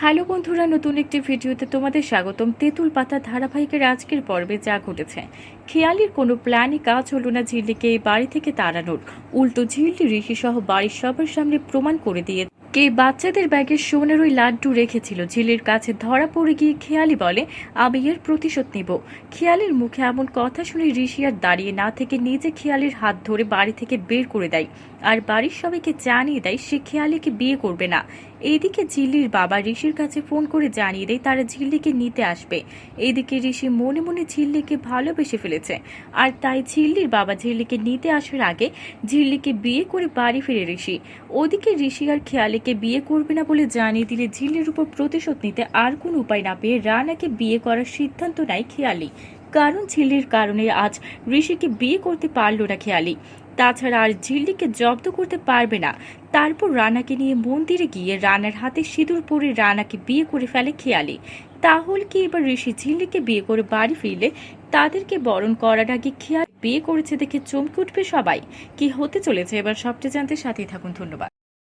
Hello বন্ধুরা, নতুন একটি ভিডিওতে তোমাদের স্বাগতম। তেঁতুল পাতা ধারাবাহিকের আজকের পর্বে যা ঘটেছে, খেয়ালির কোনো প্ল্যানই কাজ হলো না ঝিল্লিকে এই বাড়ি থেকে তাড়ানোর। উল্টো ঝিল্লি ঋষি সহ বাড়ির সবার সামনে প্রমাণ করে দিয়ে কে বাচ্চাদের ব্যাগে সোনার ওই লাড্ডু রেখেছিল। ঝিল্লির কাছে ধরা পড়ে গিয়ে খেয়ালি বলে, আমি এর প্রতিশোধ নিব। খেয়ালির মুখে এমন কথা শুনে ঋষি আর দাঁড়িয়ে না থেকে নিজে খেয়ালির হাত ধরে বাড়ি থেকে বের করে দেয় আর বাড়ির সবাইকে জানিয়ে দেয় সে খেয়ালিকে বিয়ে করবে না। এইদিকে ঝিল্লির বাবা ঋষির কাছে ফোন করে জানিয়ে দেয় তারা ঝিল্লিকে নিতে আসবে। এইদিকে ঋষি মনে মনে ঝিল্লিকে ভালোবেসে ফেলেছে, আর তাই ঝিল্লির বাবা ঝিল্লিকে নিতে আসার আগে ঝিল্লিকে বিয়ে করে বাড়ি ফিরে ঋষি। ওদিকে ঋষি আর খেয়ালিকে বিয়ে করবে না বলে জানিয়ে দিলে ঝিল্লির উপর প্রতিশোধ নিতে আর কোনো উপায় না পেয়ে রানাকে বিয়ে করার সিদ্ধান্ত নেয় খেয়ালি। কারণ ঝিল্লির কারণে আজ ঋষিকে বিয়ে করতে পারল না খেয়ালি, তাছাড়া আর ঝিল্লিকে জব্দ করতে পারবে না। তারপর রানাকে নিয়ে মন্দিরে গিয়ে রানার হাতে সিঁদুর পরে রানাকে বিয়ে করে ফেলে খেয়ালি। তাহলে কি এবার ঋষি ঝিল্লিকে বিয়ে করে বাড়ি ফিরলে তাদেরকে বরণ করার আগে খেয়াল বিয়ে করেছে দেখে চমকে উঠবে সবাই? কি হতে চলেছে এবার সবটা জানতে সাথেই থাকুন। ধন্যবাদ।